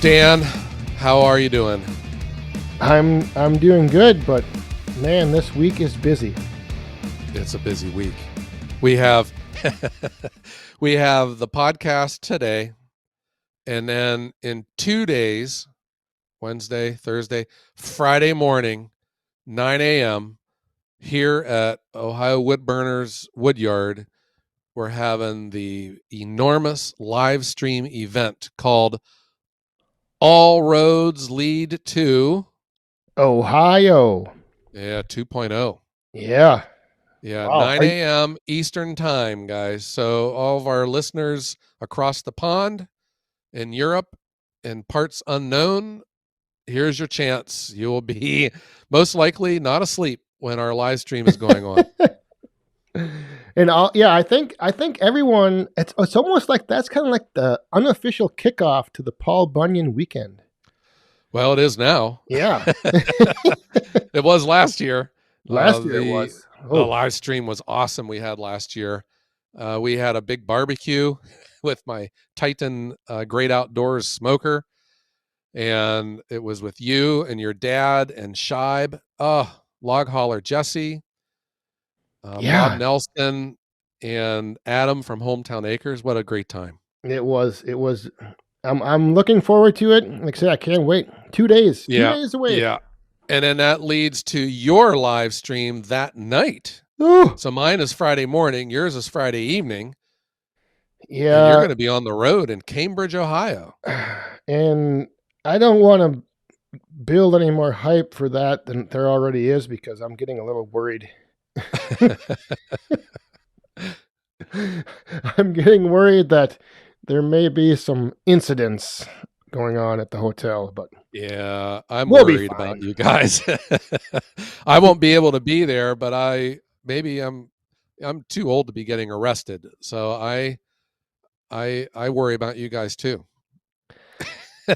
Dan, how are you doing? I'm doing good, but man, this week is busy. It's a busy week. We have we have the podcast today, and then in 2 days, Wednesday, Thursday, Friday morning, 9 a.m. here at Ohio Woodburners Woodyard, we're having the enormous live stream event called All Roads Lead to Ohio. 2.0. Yeah. Yeah, Wow. 9 a.m. Eastern time, guys. So all of our listeners across the pond in Europe and parts unknown, here's your chance. You will be most likely not asleep when our live stream is going on. And I think everyone. It's almost like that's kind of like the unofficial kickoff to the Paul Bunyan weekend. Well, it is now. Yeah. It was last year. Last year it was. The live stream was awesome we had last year. We had a big barbecue with my Titan Great Outdoors smoker. And it was with you and your dad and Shibe. Log Hauler Jesse, Yeah. Bob Nelson, and Adam from Hometown Acres. What a great time. It was. I'm looking forward to it. Like I said, I can't wait. 2 days. Yeah. 2 days away. Yeah. And then that leads to your live stream that night. Ooh. So mine is Friday morning. Yours is Friday evening. Yeah. And you're going to be on the road in Cambridge, Ohio. And I don't want to build any more hype for that than there already is because I'm getting a little worried. I'm getting worried that there may be some incidents going on at the hotel, but yeah, I'm we'll be worried fine. about you guys. I won't be able to be there, but I'm too old to be getting arrested. So I worry about you guys too.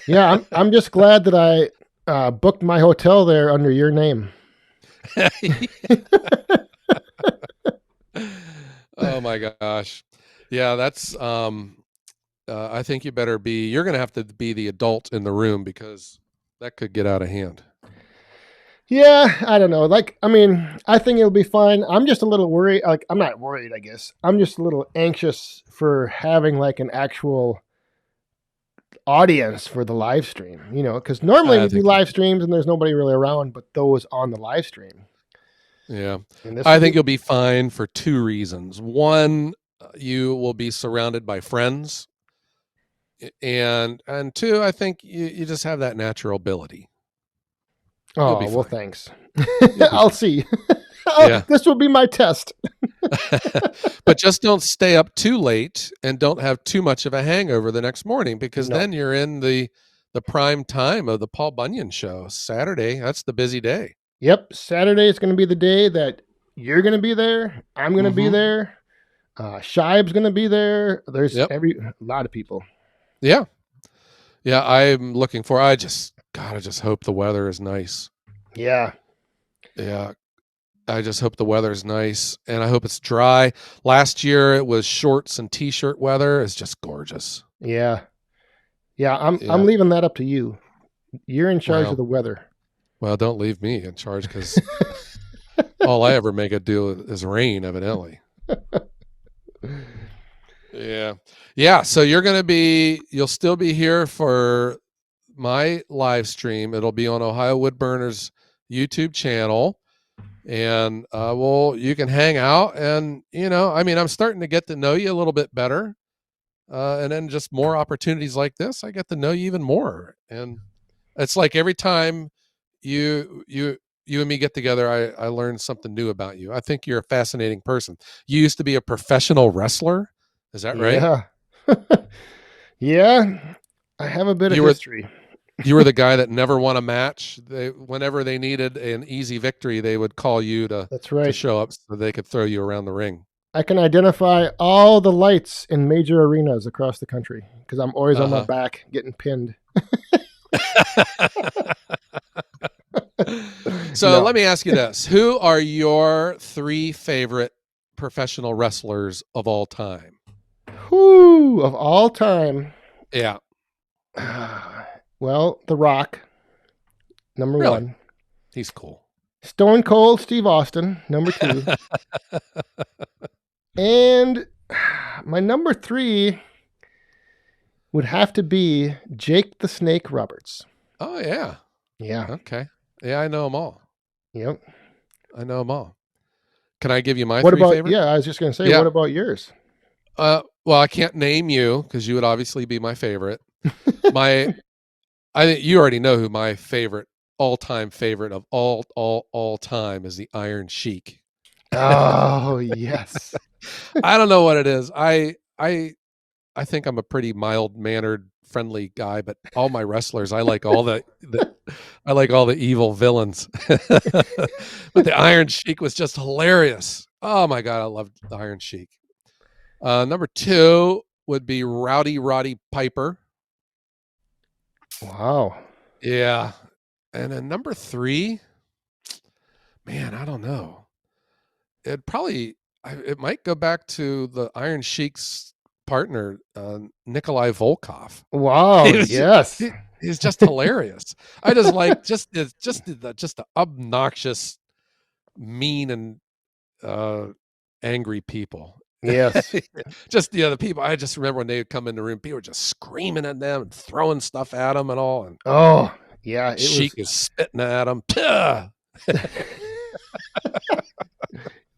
Yeah, I'm just glad that I booked my hotel there under your name. Oh my gosh. Yeah, that's I think you're going to have to be the adult in the room because that could get out of hand. Yeah, I don't know. I think it'll be fine. I'm just a little worried. I'm not worried, I guess. I'm just a little anxious for having like an actual audience for the live stream, because normally we do live streams and there's nobody really around but those on the live stream. Yeah. I think you'll be fine for two reasons. One, you will be surrounded by friends. And two, I think you just have that natural ability. Oh, well, thanks. I'll see. Yeah. This will be my test. But just don't stay up too late and don't have too much of a hangover the next morning because then you're in the prime time of the Paul Bunyan show. Saturday, that's the busy day. Yep. Saturday is going to be the day that you're going to be there. I'm going to be there. Shibe's going to be there. There's a lot of people. Yeah. Yeah. I'm looking for, I just hope the weather is nice. Yeah. Yeah. I just hope the weather is nice and I hope it's dry. Last year it was shorts and t-shirt weather. It's just gorgeous. Yeah. Yeah. I'm leaving that up to you. You're in charge of the weather. Well, don't leave me in charge because all I ever make it do is rain, evidently. Yeah. Yeah. So you'll still be here for my live stream. It'll be on Ohio Woodburners YouTube channel. And you can hang out and, I'm starting to get to know you a little bit better. And then just more opportunities like this, I get to know you even more. And it's like every time you and me get together, I learn something new about you. I think you're a fascinating person. You used to be a professional wrestler. Is that right? Yeah. Yeah. I have a bit of history. You were the guy that never won a match. Whenever they needed an easy victory, they would call you to show up so they could throw you around the ring. I can identify all the lights in major arenas across the country because I'm always on my back getting pinned. So let me ask you this. Who are your 3 favorite professional wrestlers of all time? Of all time. Yeah. Well, The Rock, number Really? one. He's cool. Stone Cold Steve Austin, number two. And my number three would have to be Jake the Snake Roberts. Oh yeah. Yeah. Okay. Yeah, I know them all. Yep. I know them all. Can I give you my What three about, favorite? yeah, I was just going to say, Yeah. what about yours? Well, I can't name you because you would obviously be my favorite. My, I think you already know who my favorite, all-time favorite of all time is the Iron Sheik. Oh, yes. I don't know what it is. I think I'm a pretty mild mannered, friendly guy, but all my wrestlers, I like all the I like all the evil villains. But the Iron Sheik was just hilarious. Oh my god, I loved the Iron Sheik. Number two would be Rowdy Roddy Piper. Wow. Yeah. And then number three, man, I don't know. It probably it might go back to the Iron Sheik's partner, Nikolai Volkov. Wow. He was Yes. he, he's just hilarious. I just like just the obnoxious, mean, and angry people. Yes. Just the other people. I just remember when they would come in the room, people were just screaming at them and throwing stuff at them and all. And Oh, yeah. It Sheik was. is spitting at them.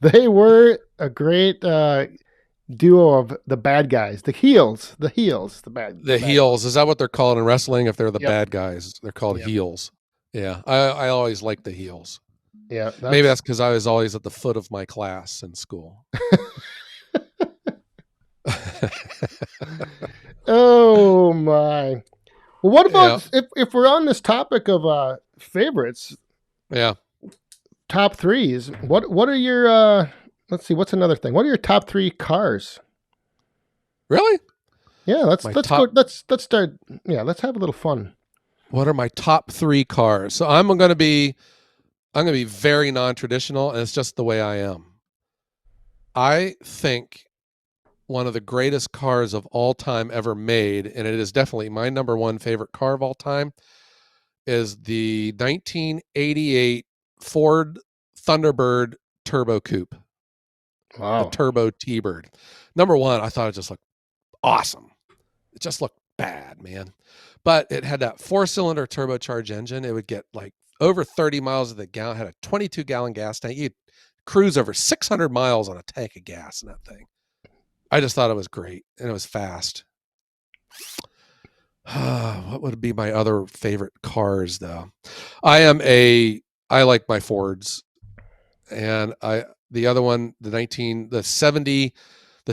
They were a great duo of the bad guys, the heels, the The bad guys. heels, is that what they're called in wrestling? If they're the Yep. bad guys, they're called Yep. heels. Yeah, I always like the heels. Yeah. Maybe That's. that's because I was always at the foot of my class in school. Oh my. Well, what Yeah, about if we're on this topic of favorites, yeah. top threes? What are your let's see, what's another thing? What are your top three cars? Really? Yeah, My let's go top. let's start, yeah, let's have a little fun. What are my top three cars? So I'm gonna be very non-traditional, and it's just the way I am. I think one of the greatest cars of all time ever made, and it is definitely my number one favorite car of all time, is the 1988 Ford Thunderbird Turbo Coupe, the Wow. Turbo T-Bird. Number one, I thought it just looked awesome. It just looked bad, man. But it had that four-cylinder turbocharged engine. It would get like over 30 miles of the gallon, had a 22-gallon gas tank. You'd cruise over 600 miles on a tank of gas in that thing. I just thought it was great, and it was fast. What would be my other favorite cars though? I like my Fords, and I the other one, the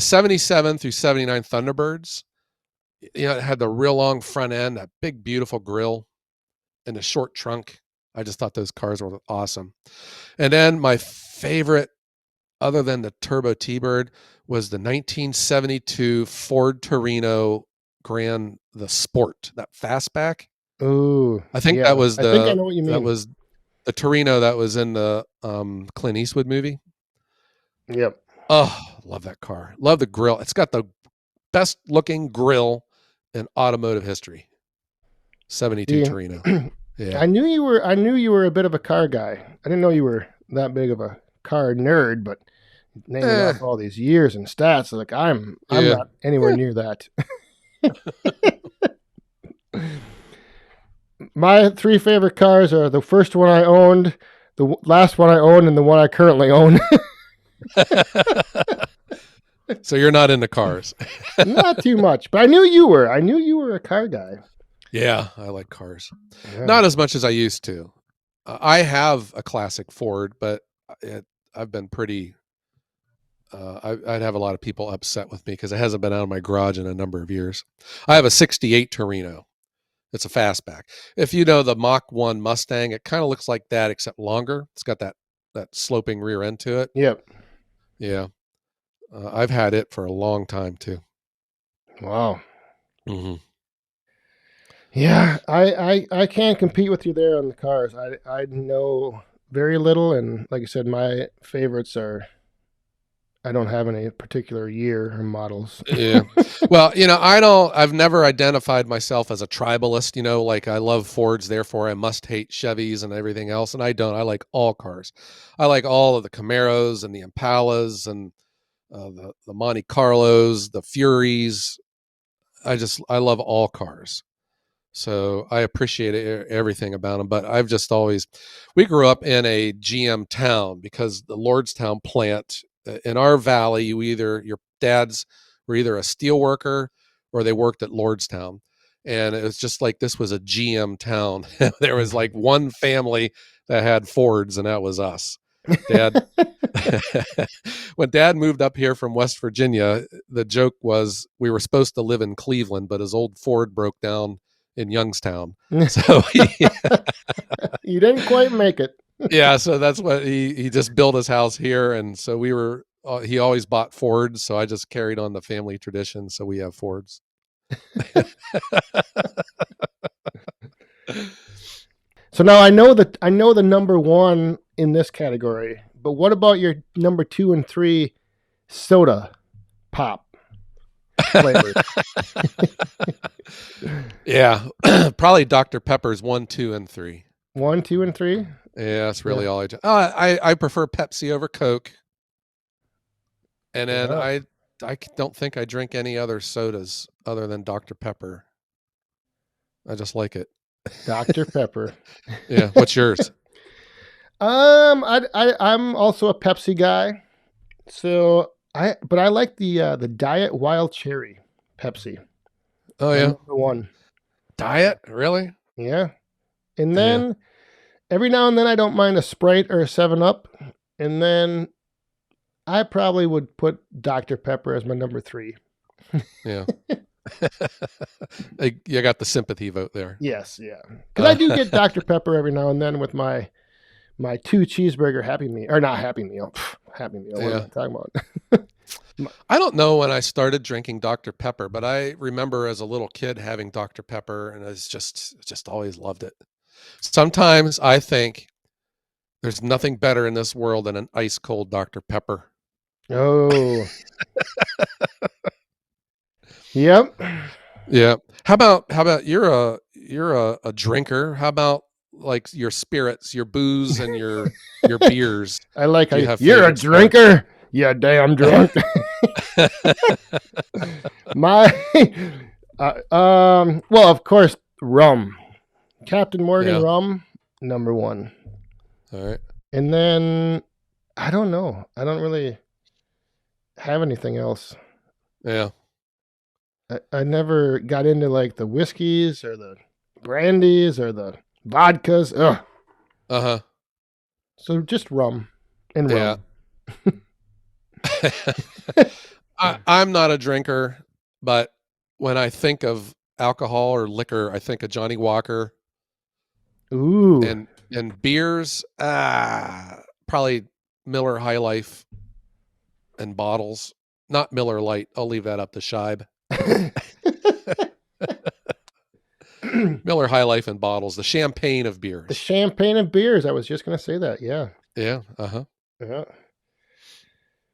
77 through 79 Thunderbirds. You know, it had the real long front end, that big beautiful grill, and the short trunk. I just thought those cars were awesome. And then my favorite, other than the Turbo T-Bird, was the 1972 Ford Torino the Sport, that fastback. Ooh, I think yeah. I think I know what you that mean. was the Torino that was in the Clint Eastwood movie. Yep. Oh, love that car. Love the grill. It's got the best looking grill in automotive history. 72 See, Torino. Yeah. I knew you were a bit of a car guy. I didn't know you were that big of a car nerd, but naming Eh, off all these years and stats, like I'm yeah. not anywhere Eh. near that. My three favorite cars are the first one I owned, the last one I owned, and the one I currently own. So you're not into cars. Not too much, but I knew you were. I knew you were a car guy. Yeah, I like cars. Yeah. Not as much as I used to. I have a classic Ford, but I've been pretty. I'd have a lot of people upset with me because it hasn't been out of my garage in a number of years. I have a '68 Torino. It's a fastback. If you know the Mach 1 Mustang, it kind of looks like that except longer. It's got that sloping rear end to it. Yep. Yeah, I've had it for a long time too. Wow. Hmm. Yeah, I can't compete with you there on the cars. I know very little, and like I said, my favorites are I don't have any particular year or models. Yeah. Well, I've never identified myself as a tribalist, like I love Fords, therefore I must hate Chevys and everything else. And I don't. I like all cars. I like all of the Camaros and the Impalas and the Monte Carlos, the Furies. I love all cars. So I appreciate everything about them. But we grew up in a GM town because the Lordstown plant in our valley, your dads were either a steel worker or they worked at Lordstown. And it was just like this was a GM town. There was like one family that had Fords, and that was us. Dad, when Dad moved up here from West Virginia, the joke was we were supposed to live in Cleveland, but his old Ford broke down in Youngstown. So You didn't quite make it. yeah, so that's what he just built his house here, and so he always bought Fords, so I just carried on the family tradition, so we have Fords. So now I know the number one in this category, but what about your number 2 and 3 soda pop flavors? Yeah, probably Dr. Pepper's 1, 2, and 3. 1, 2, and 3. Yeah, that's really all I do. I prefer Pepsi over Coke, and then Yeah. I don't think I drink any other sodas other than Dr. Pepper. I just like it. Dr. Pepper. Yeah, what's yours? I'm also a Pepsi guy. So but I like the Diet Wild Cherry Pepsi. Oh My yeah, number one. diet, really? Yeah. And Yeah, then every now and then I don't mind a Sprite or a 7 Up. And then I probably would put Dr. Pepper as my number 3. yeah. You got the sympathy vote there. Yes, yeah. Because I do get Dr. Pepper every now and then with my 2 cheeseburger Happy Meal. Or not Happy Meal. Happy Meal. What am I talking about? I don't know when I started drinking Dr. Pepper, but I remember as a little kid having Dr. Pepper, and I just always loved it. Sometimes I think there's nothing better in this world than an ice cold Dr. Pepper. Oh. Yep. Yeah. How about you're a drinker? How about like your spirits, your booze, and your beers? I like Do how you have you're a favorite spirits? drinker. You damn drunk. My well, of course, rum. Captain Morgan Yeah. rum, number 1. All right. And then I don't know. I don't really have anything else. Yeah. I never got into like the whiskeys or the brandies or the vodkas. Ugh. Uh-huh. So just rum and Yeah. rum. I'm not a drinker, but when I think of alcohol or liquor, I think of Johnny Walker Ooh. and beers. Probably Miller High Life and bottles. Not Miller Lite. I'll leave that up to Scheib. Miller High Life and bottles. The champagne of The beers. champagne of beers. I was just going to say that. Yeah. Yeah. Uh-huh. Yeah.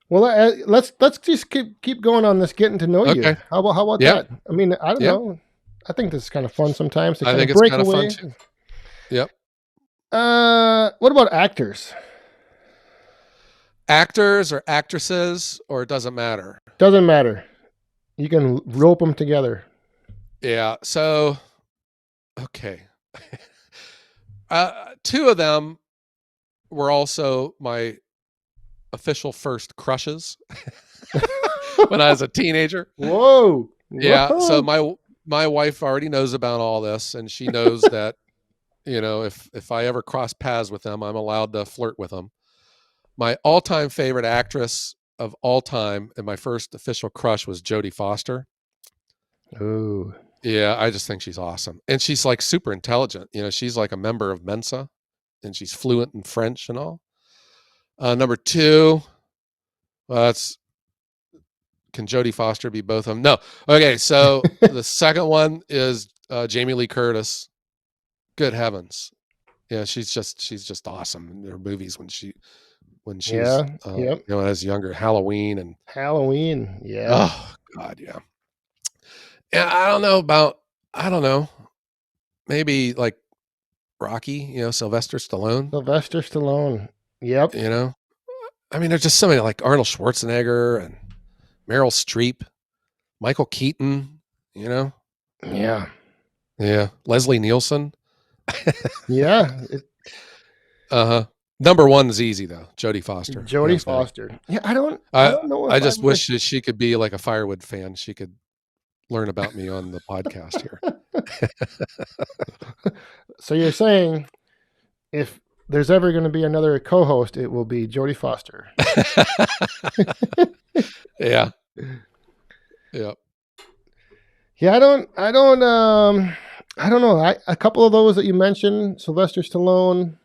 Well, let's just keep going on this getting to know you. Okay. How about Yeah. that? I mean, I don't Yeah. know. I think this is kind of fun sometimes to I kind think of it's break kind of fun away. too. Yep. What about actors? Actors or actresses, or it doesn't matter. Doesn't matter. You can rope them together. Yeah. So, okay. Two of them were also my official first crushes when I was a teenager. Whoa. Yeah. So Whoa. my wife already knows about all this, and she knows that if I ever cross paths with them, I'm allowed to flirt with them. My all-time favorite actress of all time and my first official crush was Jodie Foster. Ooh. Yeah, I just think she's awesome, and she's like super intelligent. She's like a member of Mensa, and she's fluent in French and all. Number two, that's can Jodie Foster be both of them? No. Okay, so the second one is Jamie Lee Curtis. Good heavens, yeah, she's just awesome in her movies when she when she's, Yeah. Yep. as younger, Halloween, and Halloween. Yeah. oh God, yeah. Yeah, I don't know, maybe like Rocky, Sylvester Stallone, Sylvester Stallone. Yep. you know. I mean, there's just so many like Arnold Schwarzenegger and Meryl Streep, Michael Keaton, you know. Yeah. Yeah, Leslie Nielsen. Yeah. Uh-huh. Number one is easy though. Jodie Foster, Jodie hands down. Foster. Yeah. I don't. I I don't know I if I just would. wish that she could be like a Firewood fan. She could learn about me on the podcast here. So you're saying if there's ever going to be another co-host, it will be Jodie Foster. Yeah. Yeah. Yeah. I don't know. A couple of those that you mentioned, Sylvester Stallone.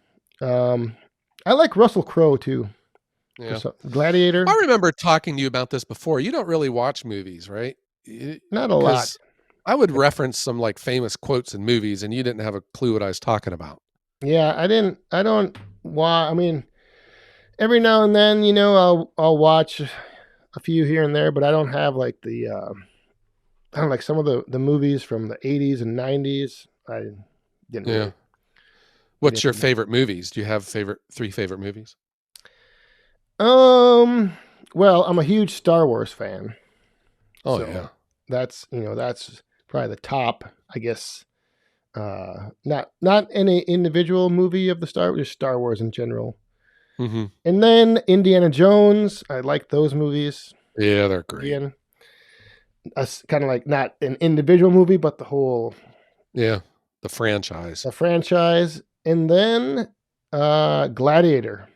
I like Russell Crowe too. Yeah. Gladiator. I remember talking to you about this before. You don't really watch movies, right? Not a lot. Because I would reference some like famous quotes in movies and you didn't have a clue what I was talking about. Yeah, I didn't. I don't. Why? I mean, every now and then, I'll watch a few here and there, but I don't have like the. I don't like some of the movies from the 80s and 90s. I didn't Yeah. really What's get your into. favorite movies? Do you have three favorite movies? Well, I'm a huge Star Wars fan, Oh yeah. so that's probably the top, I guess. Not any individual movie of the just Star Wars in general. Mm-hmm. And then Indiana Jones. I like those movies. Yeah, they're great. Again, kind of like not an individual movie, but the whole Yeah, the franchise. the franchise. And then Gladiator.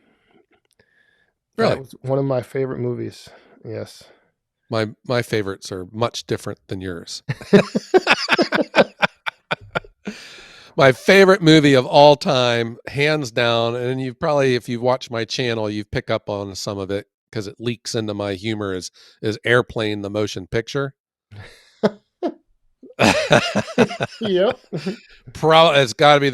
That Really, was one of my favorite movies. Yes. my favorites are much different than yours. My favorite movie of all time, hands down, and you've probably, if you've watched my channel, you've picked up on some of it because it leaks into my humor. Is Airplane, the motion picture? Yep. Probably it's got to be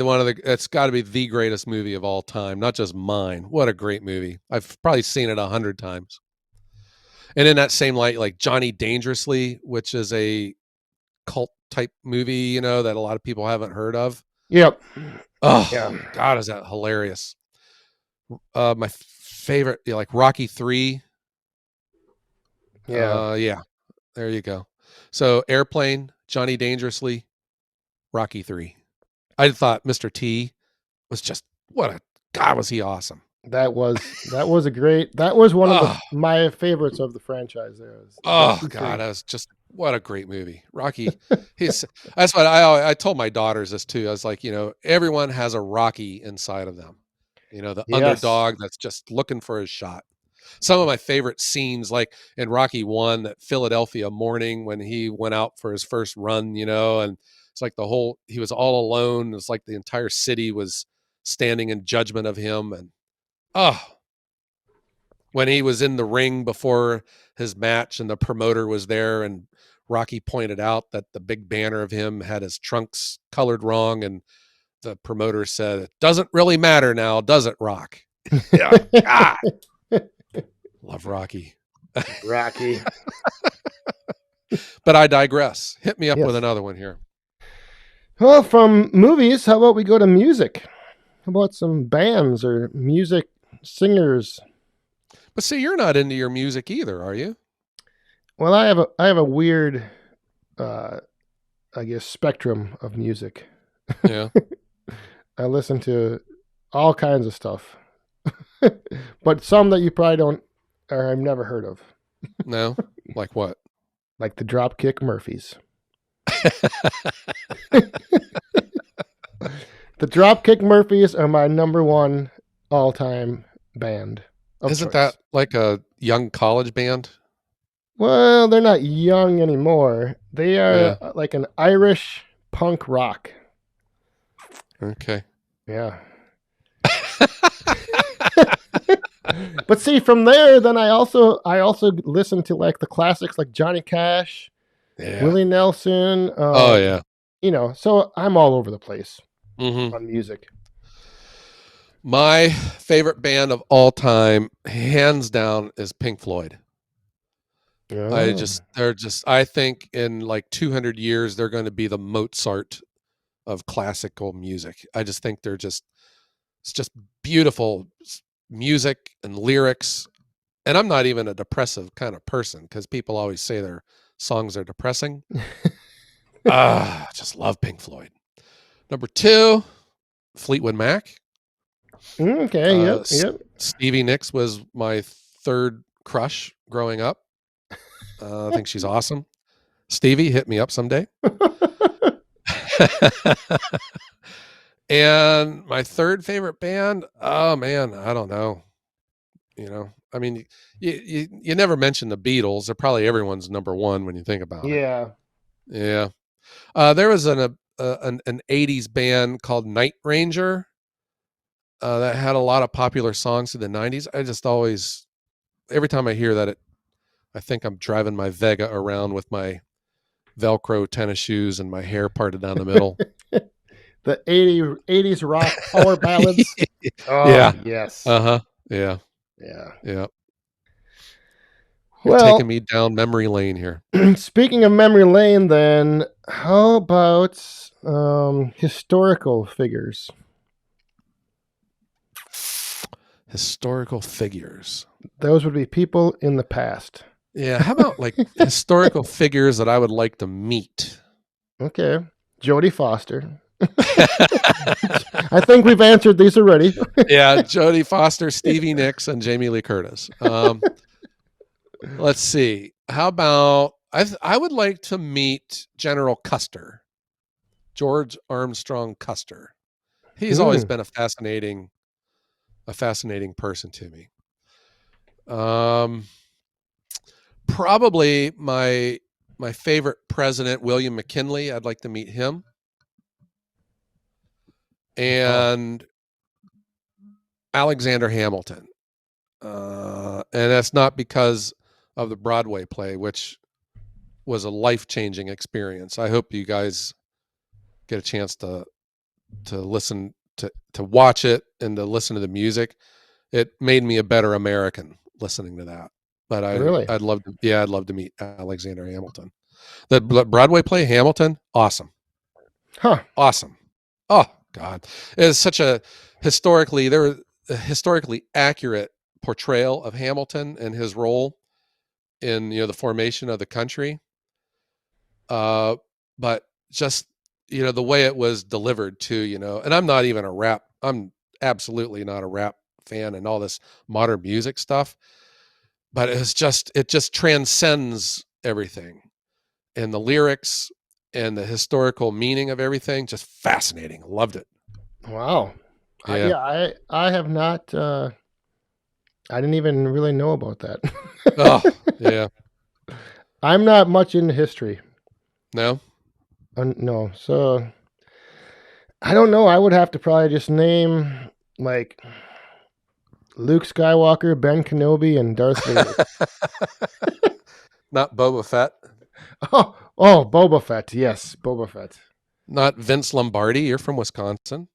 it's got to be the greatest movie of all time, not just mine. What a great movie! I've probably seen it 100 times. And in that same light, like Johnny Dangerously, which is a cult type movie, that a lot of people haven't heard of. Yep. Oh Yeah. God, is that hilarious? My favorite, like Rocky 3. Yeah. Yeah, there you go. So Airplane, Johnny Dangerously, Rocky 3. I thought Mr. T was just God, was he awesome? That was a great. That was one of Oh, my favorites of the franchise. There was oh Rocky God, 3. that was just what a great movie. Rocky, that's what I told my daughters this too. I was like, everyone has a Rocky inside of them. The Yes. underdog that's just looking for his shot. Some of my favorite scenes, like in Rocky 1, that Philadelphia morning when he went out for his first run, and it's like he was all alone. It's like the entire city was standing in judgment of him. And oh, when he was in the ring before his match and the promoter was there and Rocky pointed out that the big banner of him had his trunks colored wrong, and the promoter said, "It doesn't really matter now, does it, Rock?" Yeah, God, love Rocky. Rocky. But I digress. Hit me up with Yes. another one here. Well, from movies, how about we go to music? How about some bands or music singers? But see, you're not into your music either, are you? Well, I have a weird, uh, I guess, spectrum of music. Yeah. I listen to all kinds of stuff, but some that you probably don't or I've never heard of, No? Like what? like the Dropkick Murphys. The Dropkick Murphys are my number one all-time band of Isn't choice. that like a young college band? Well, they're not young anymore. They are Yeah. like an Irish punk rock. Okay. Yeah. But see, from there, then I also listen to like the classics like Johnny Cash, Yeah. Willie Nelson. Oh yeah. So I'm all over the place Mm-hmm. on music. My favorite band of all time, hands down, is Pink Floyd. Oh. I think in like 200 years, they're going to be the Mozart of classical music. I just think it's just beautiful music and lyrics. And I'm not even a depressive kind of person because people always say their songs are depressing. I just love Pink Floyd. Number two, Fleetwood Mac. Okay. Yep. Yep. Stevie Nicks was my third crush growing up. I think she's awesome. Stevie, hit me up someday. And my third favorite band, oh man, I don't know. I mean, you never mention the Beatles. They're probably everyone's number one when you think about it. Yeah. Yeah. There was an 80s band called Night Ranger that had a lot of popular songs in the 90s. I just always, every time I hear that, I think I'm driving my Vega around with my Velcro tennis shoes and my hair parted down the middle. The 80s rock power ballads. Oh, Yeah. yes. Uh-huh. Yeah. Yeah. Yeah. You're taking Well, me down memory lane here. speaking of memory lane, then, how about historical figures? Historical figures. Those would be people in the past. Yeah. How about like historical figures that I would like to meet? Okay. Jodie Foster. I think we've answered these already. Yeah. Jodie Foster, Stevie Nicks, and Jamie Lee Curtis. Let's see. How about I would like to meet General Custer, George Armstrong Custer. He's always Hmm. been a fascinating person to me. Um, Probably my favorite president, William McKinley. I'd like to meet him. Wow. And Alexander Hamilton. And that's not because of the Broadway play, which was a life-changing experience. I hope you guys get a chance to listen to watch it and to listen to the music. It made me a better American listening to that. But Really? I'd love to meet Alexander Hamilton. The Broadway play Hamilton, awesome. Huh. Awesome. Oh God. It's such a historically accurate portrayal of Hamilton and his role in the formation of the country. But just the way it was delivered too, and I'm absolutely not a rap fan and all this modern music stuff, but it just transcends everything, and the lyrics and the historical meaning of everything, just fascinating. Loved it. Wow. Yeah. Yeah, I have not. I didn't even really know about that. Oh, yeah. I'm not much into history. No. No, so I don't know. I would have to probably just name like Luke Skywalker, Ben Kenobi, and Darth Vader. Not Boba Fett. Oh, Boba Fett. Yes, Boba Fett. Not Vince Lombardi. You're from Wisconsin.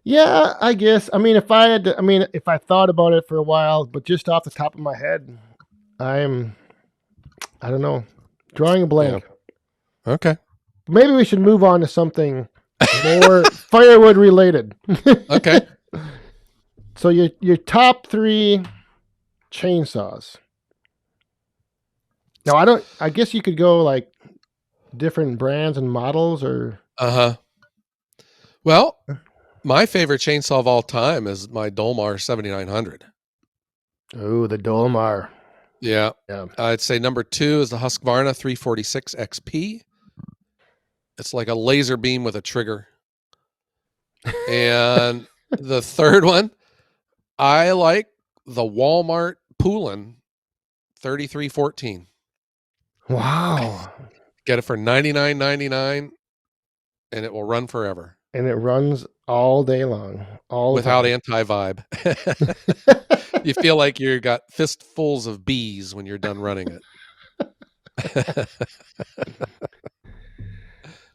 Yeah, I guess. I mean, if I thought about it for a while, but just off the top of my head, I'm, I don't know, drawing a Yeah. blank. Okay. Maybe we should move on to something more firewood related. Okay. So your top three chainsaws. Now I don't. I guess you could go like different brands and models, or Uh-huh. Well, my favorite chainsaw of all time is my Dolmar 7900. oh, the Dolmar. Yeah. Yeah. I'd say number 2 is the Husqvarna 346 XP. It's like a laser beam with a trigger. And the third one, I like the Walmart Poulin 3314. Wow. Get it for $99.99 and it will run forever And it runs all day long, all the without time. anti-vibe. You feel like you got fistfuls of bees when you're done running it.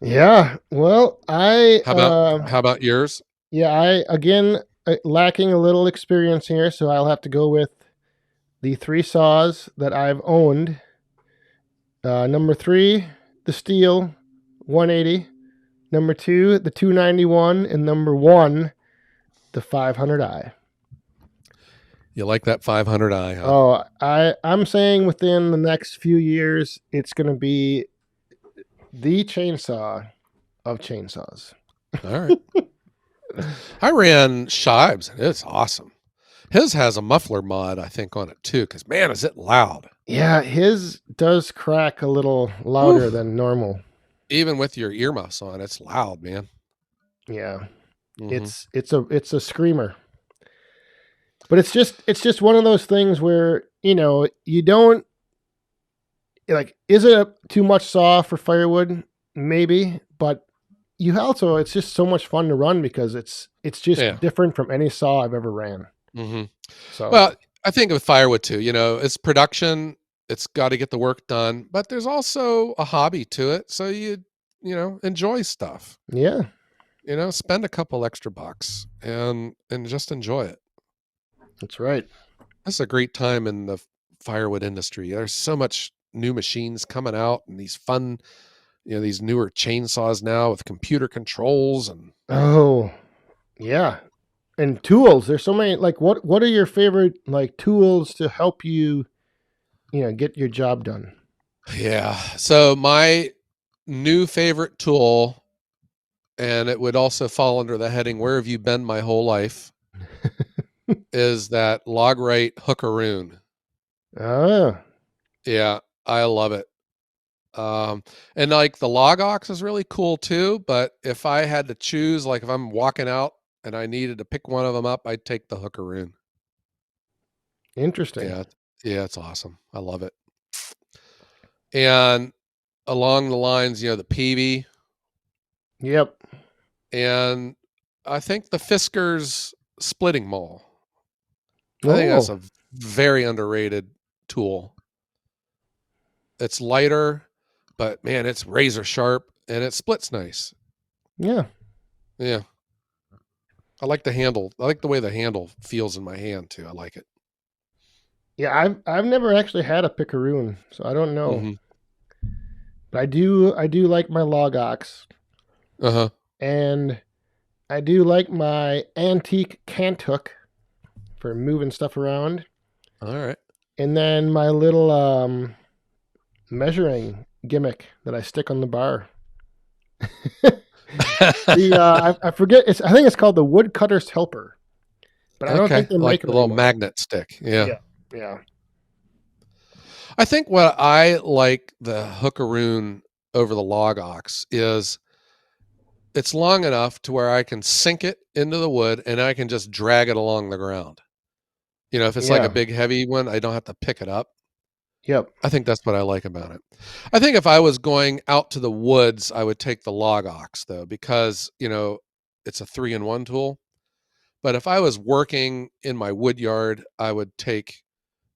Yeah. Well, How about yours? Yeah, I again lacking a little experience here, so I'll have to go with the three saws that I've owned. Number three, the steel 180. Number two, the 291, and number one, the 500i. You like that 500i, huh? Oh, I'm saying within the next few years, it's going to be the chainsaw of chainsaws. All right. I ran Shives. It's awesome. His has a muffler mod, I think, on it too. Because man, is it loud! Yeah, his does crack a little Whew. louder than normal. Even with your earmuffs on, it's loud, man. Yeah, Hmm. it's a screamer. But it's just one of those things where you don't like. Is it too much saw for firewood? Maybe, but you also it's just so much fun to run because it's Yeah. just different from any saw I've ever ran. Hmm. So Well, I think with firewood too. It's production. It's got to get the work done, but there's also a hobby to it. So enjoy stuff. yeah, Spend a couple extra bucks and just enjoy it. that's right. That's a great time in the firewood industry. There's so much new machines coming out and these fun, these newer chainsaws now with computer controls and Oh yeah, and tools. There's so many. Like, what are your favorite like tools to help you get your job done? yeah. So my new favorite tool, and it would also fall under the heading "Where have you been my whole life?" is that Logrite hookaroon. Ah, Yeah, I love it. And like the log ox is really cool too, but if I had to choose, like if I'm walking out and I needed to pick one of them up, I'd take the hookaroon. interesting. Yeah, yeah, it's awesome. I love it. And along the lines, the peavy, Yep. and I think the Fisker's splitting maul. I think that's Oh, a very underrated tool. It's lighter, but man, it's razor sharp and it splits nice. yeah. Yeah. I like the handle. I like the way the handle feels in my hand too. I like it. Yeah, I've never actually had a picaroon, so I don't know. Hmm. But I do like my log ox, Uh-huh. and I do like my antique cant hook for moving stuff around, All right. and then my little measuring gimmick that I stick on the bar. the I forget I think it's called the woodcutter's helper, but I don't Okay. think they Like make the them little anymore. magnet stick. Yeah. Yeah, yeah, I think what I like the hookaroon over the log ox is it's long enough to where I can sink it into the wood and I can just drag it along the ground. If it's like a yeah. big heavy one, I don't have to pick it up. Yep. I think that's what I like about it. I think if I was going out to the woods, I would take the log ox though, because, it's a 3-in-1 tool. But if I was working in my wood yard, I would take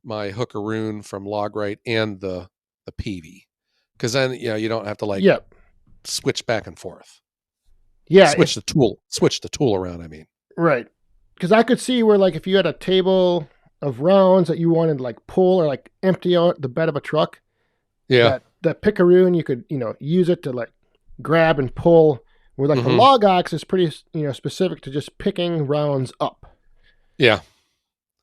my hookaroon from Logrite and the peavy. Because then, you don't have to like Yep. switch back and forth. Yeah. Switch the tool around, I mean. Right. Because I could see where, like, if you had a table of rounds that you wanted to, like, pull or, like, empty out the bed of a truck, Yeah. that picaroon, you could, use it to, like, grab and pull, where, like, the Hmm. log ox is pretty, specific to just picking rounds up Yeah.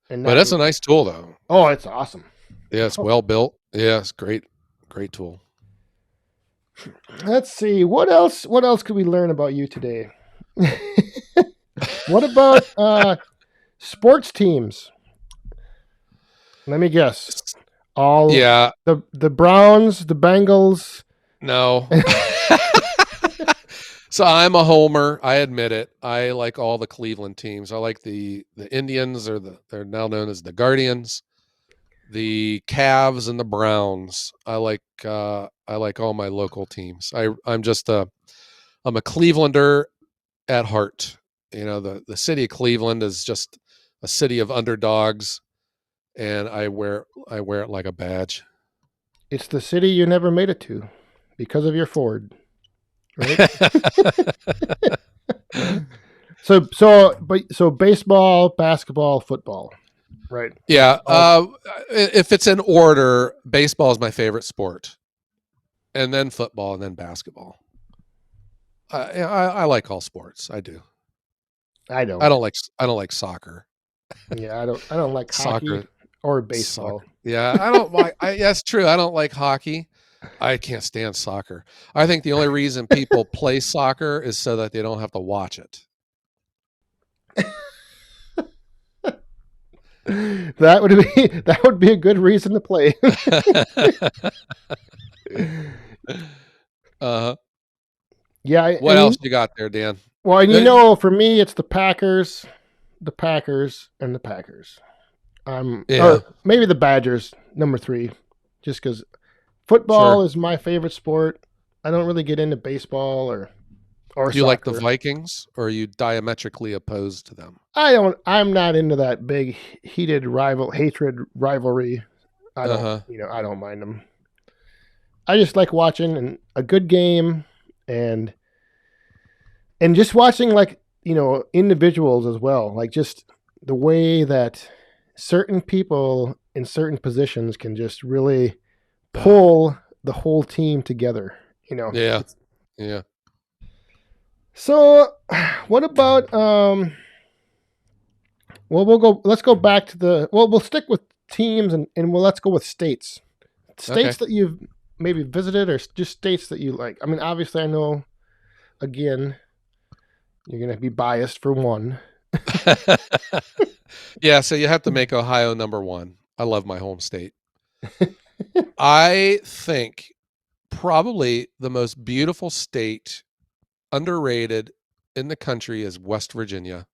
and But not. that's a nice tool though. Oh, it's awesome. Yeah, it's well built. Yeah, it's great. Great tool. Let's see. What else? What else could we learn about you today? What about sports teams? Let me guess. All Yeah. the Browns, the Bengals. No. So I'm a homer. I admit it. I like all the Cleveland teams. I like the Indians, or they're now known as the Guardians, the Cavs, and the Browns. I like all my local teams. I'm a Clevelander at heart. The city of Cleveland is just a city of underdogs, and I wear it like a badge. It's the city you never made it to because of your Ford, right? So baseball, basketball, football, right? Like Yeah. all. If it's in order, baseball is my favorite sport, and then football, and then basketball. I like all sports. I do. I don't. I don't like soccer. Yeah, I don't like hockey Soccer. or baseball. Soccer. Yeah, I don't like. That's true. I don't like hockey. I can't stand soccer. I think the only reason people play soccer is so that they don't have to watch it. That would be a good reason to play. uh, Yeah, what else you got there, Dan? well, and Uh, for me, it's the Packers, and the Packers. Yeah, Or maybe the Badgers, number three, just because sure. football is my favorite sport. I don't really get into baseball or Do you like the soccer. Vikings, or are you diametrically opposed to them? I don't. I'm not into that big heated hatred rivalry. I Uh don't. huh. I don't mind them. I just like watching a good game and just watching like individuals as well. Like just the way that certain people in certain positions can just really pull the whole team together. Yeah, It's yeah. so. What about Well, Let's go back to the. Well, we'll stick with teams and let's go with states. Okay. States that you've maybe visited or just states that you like. I mean, obviously, I know. Again, you're gonna be biased for one. Yeah, so you have to make Ohio number one. I love my home state. I think probably the most beautiful state, underrated in the country, is West Virginia.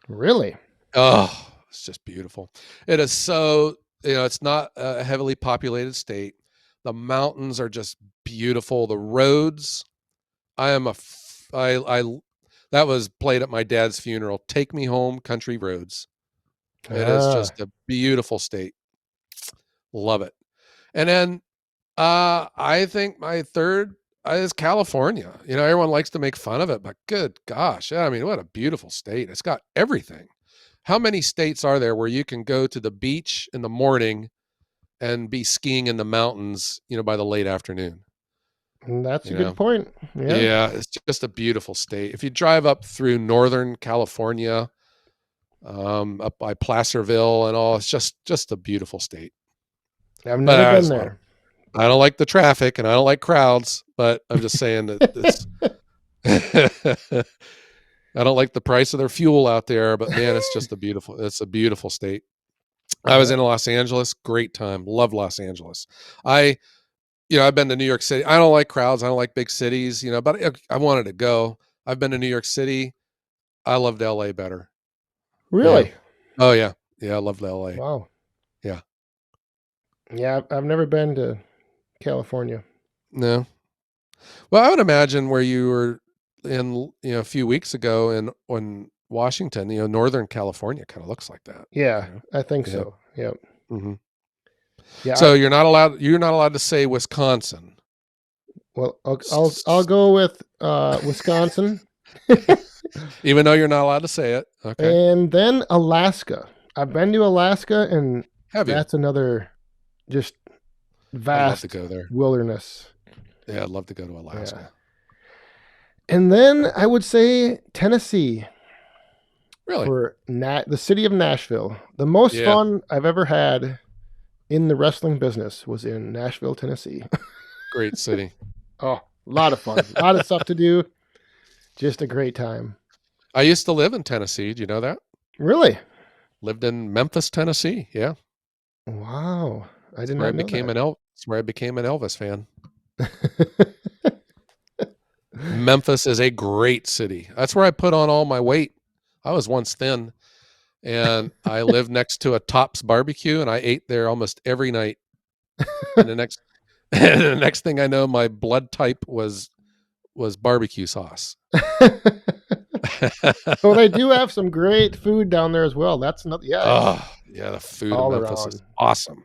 Really? Oh, it's just beautiful. It is so, it's not a heavily populated state. The mountains are just beautiful. The roads, I am a, that was played at my dad's funeral. Take Me Home, Country Roads. It is Ah, just a beautiful state. Love it. And then I think my third is California. Everyone likes to make fun of it, but good gosh, yeah, I mean, what a beautiful state. It's got everything. How many states are there where you can go to the beach in the morning and be skiing in the mountains, by the late afternoon? that's a You good know, point. Yeah, yeah, it's just a beautiful state. If you drive up through Northern California, up by Placerville and all, it's just a beautiful state. I've But never been there. I don't like the traffic and I don't like crowds, but I'm just saying that it's I don't like the price of their fuel out there, but man, it's a beautiful state. I was Yeah. in Los Angeles, great time. Love Los Angeles. I I've been to New York City. I don't like crowds, I don't like big cities, but I wanted to go. I've been to New York City. I loved LA better. Yeah. Really? Oh yeah. Yeah, I loved LA. Wow. Yeah. Yeah, I've never been to California. No. Well, I would imagine where you were in, a few weeks ago in Washington, Northern California kind of looks like that. Yeah, You know? I think Yeah. so. Yep. hmm Yeah. So you're not allowed to say Wisconsin, Well, I'll go with Wisconsin, even though you're not allowed to say it. Okay. and then Alaska. I've been to Alaska, and Have you? that's another just I'd love to vast go there. wilderness. Yeah, I'd love to go to Yeah. Alaska. And then I would say Tennessee Really? for the city of Nashville. The most Yeah. fun I've ever had in the wrestling business was in Nashville, Tennessee. Great city. Oh, a lot of fun. A lot of stuff to do. Just a great time. I used to live in Tennessee. Do you know that? Really? Lived in Memphis, Tennessee. Yeah. Wow. I That's did where I not know became that. That's where I became an Elvis fan. Memphis is a great city. That's where I put on all my weight. I was once thin, and I lived next to a Tops barbecue, and I ate there almost every night. And the next the next thing I know, my blood type was barbecue sauce. Well, they do have some great food down there as well. That's not, yeah, it's Oh, yeah, the food in all Memphis is around. awesome.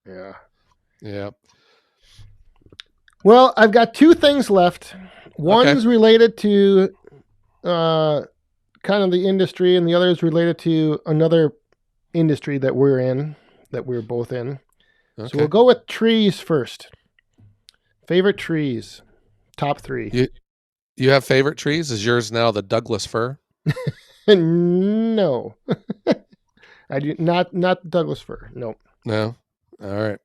Yeah. Yeah. Well, I've got two things left. Okay. One's related to uh, kind of the industry, and the other is related to another industry that we're in, that we're both in. So we'll Okay. go with trees first. Favorite trees, top three. You you have favorite trees? Is yours now the Douglas fir? No, I do not Douglas fir. No. No. All right.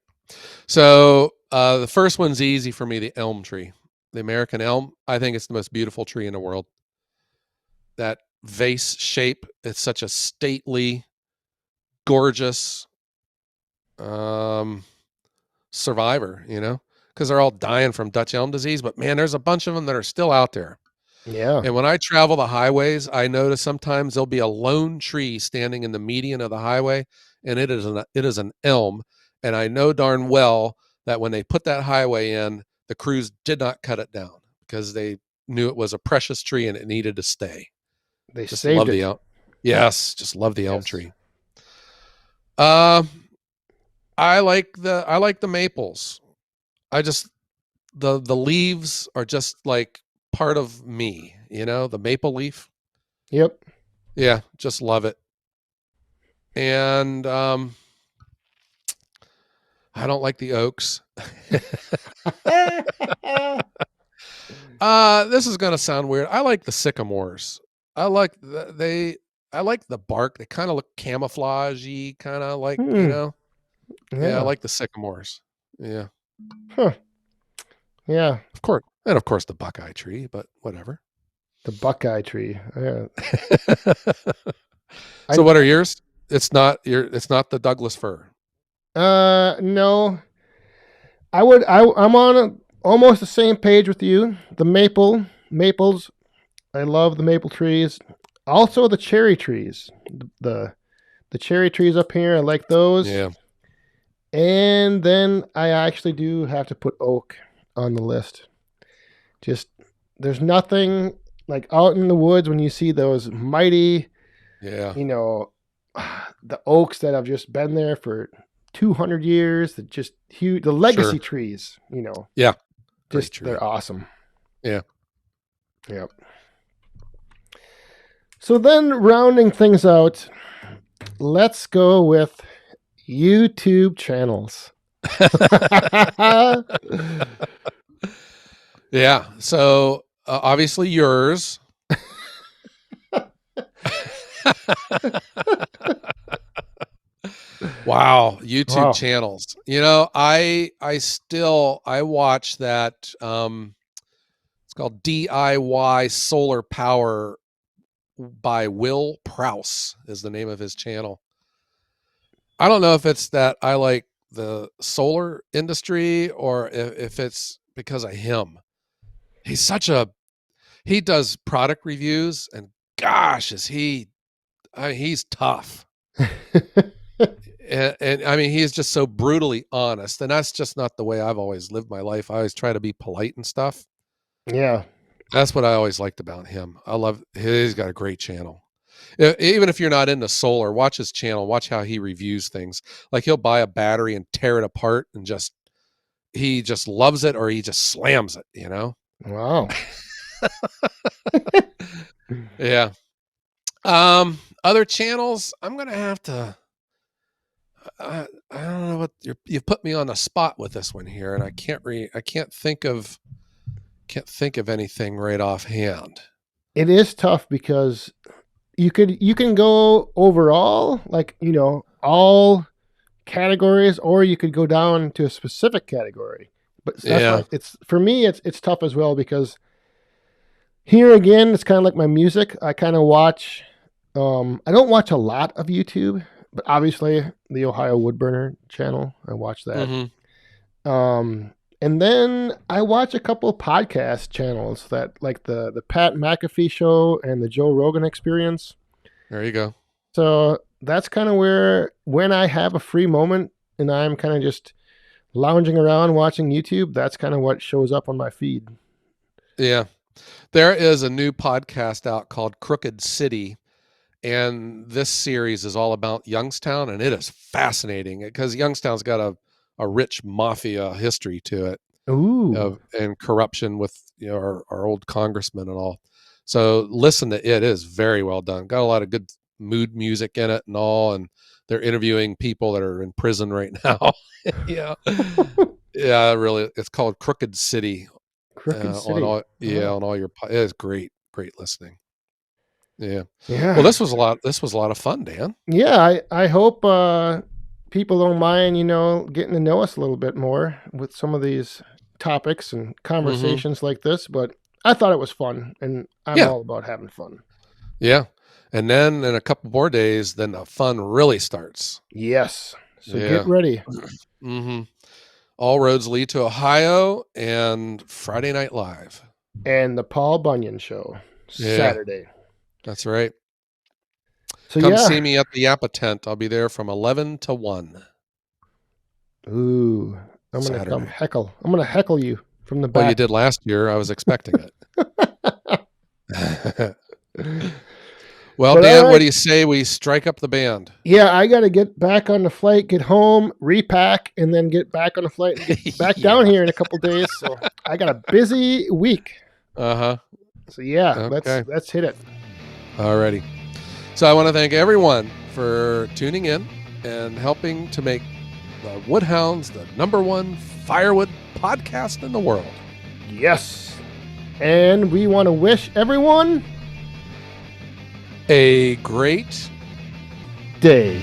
So the first one's easy for me, the elm tree. The American elm. I think it's the most beautiful tree in the world. That vase shape, it's such a stately, gorgeous um survivor, because they're all dying from Dutch elm disease. But man, there's a bunch of them that are still out there. Yeah, And when I travel the highways, I notice sometimes there'll be a lone tree standing in the median of the highway, and it is an elm. And I know darn well that when they put that highway in, the crews did not cut it down because they knew it was a precious tree and it needed to stay. they Just saved love the it. elm. Yes, just love the elm Yes. tree. Um, I like the maples. I just the leaves are just like part of me, the maple leaf. Yep. Yeah, just love it. And I don't like the oaks. This is gonna sound weird. I like the sycamores. I like I like the bark. They kind of look camouflagey, kind of like, Hmm. Yeah, I Yeah. like the sycamores. Yeah. Huh. Yeah. Of course the buckeye tree, but whatever. The Buckeye tree. Yeah. So I what are yours? It's not the Douglas fir. no. I'm on almost the same page with you. The maples. I love the maple trees. Also the cherry trees. The cherry trees up here. I like those. Yeah, And then I actually do have to put oak on the list. Just there's nothing like out in the woods when you see those mighty, yeah, you know, the oaks that have just been there for 200 years, that just huge, the legacy sure. trees, Yeah, great just tree. they're awesome. Yeah. Yep. So then rounding things out, let's go with YouTube channels. Yeah. So obviously yours. Wow, YouTube Wow. channels. I watch that. It's called DIY Solar Power by Will Prouse is the name of his channel. I don't know if it's that I like the solar industry or if it's because of him. He's such a he does product reviews, and gosh, he's tough. And I mean, he's just so brutally honest, and that's just not the way I've always lived my life. I always try to be polite and stuff. Yeah. That's what I always liked about him. He's got a great channel. Even if you're not into solar, watch his channel, watch how he reviews things. Like he'll buy a battery and tear it apart and he just loves it, or he just slams it. Wow. Yeah. Other channels, I'm gonna have to. I don't know what you've put me on the spot with this one here, and I can't think of anything right offhand. It is tough because you can go overall, like, all categories, or you could go down to a specific category. But that's Yeah, why it's for me it's tough as well, because here again it's kind of like my music. I kind of watch I don't watch a lot of YouTube, but obviously the Ohio Woodburner channel, I watch that. hmm And then I watch a couple of podcast channels, that like the Pat McAfee show and the Joe Rogan Experience. there you go. So that's kind of where, when I have a free moment and I'm kind of just lounging around watching YouTube, that's kind of what shows up on my feed. Yeah, there is a new podcast out called Crooked City, and this series is all about Youngstown, and it is fascinating because Youngstown's got a rich mafia history to it Ooh. of and corruption with our old congressman and all. So listen to it. It is very well done. Got a lot of good mood music in it and all. And they're interviewing people that are in prison right now. Yeah. Yeah, really. It's called Crooked City. Crooked On City. all, yeah, Oh. on all your. It is great, great listening. Yeah. Well, Yeah. this was a lot. This was a lot of fun, Dan. Yeah, I hope people don't mind, getting to know us a little bit more with some of these topics and Hmm. conversations like this. But I thought it was fun, and I'm Yeah, all about having fun. yeah. And then in a couple more days, then the fun really starts. Yes. So get Yeah. ready. Hmm. All roads lead to Ohio and Friday Night Live. And the Paul Bunyan Show, Yeah, Saturday. that's right. So Come yeah. see me at the Yappa tent. I'll be there from 11 to 1 Ooh, I'm gonna come Saturday. heckle. I'm gonna heckle you from the Well, you back. did last year. I was expecting it. Well, But all Dan, what right. do you say we strike up the band? Yeah, I got to get back on the flight, get home, repack, and then get back on the flight and get back down Yeah. here in a couple days. So I got a busy week. Uh-huh. So yeah, let's Okay. let's hit it. Alrighty. So I want to thank everyone for tuning in and helping to make the Woodhounds the #1 firewood podcast in the world. Yes. And we want to wish everyone A great day.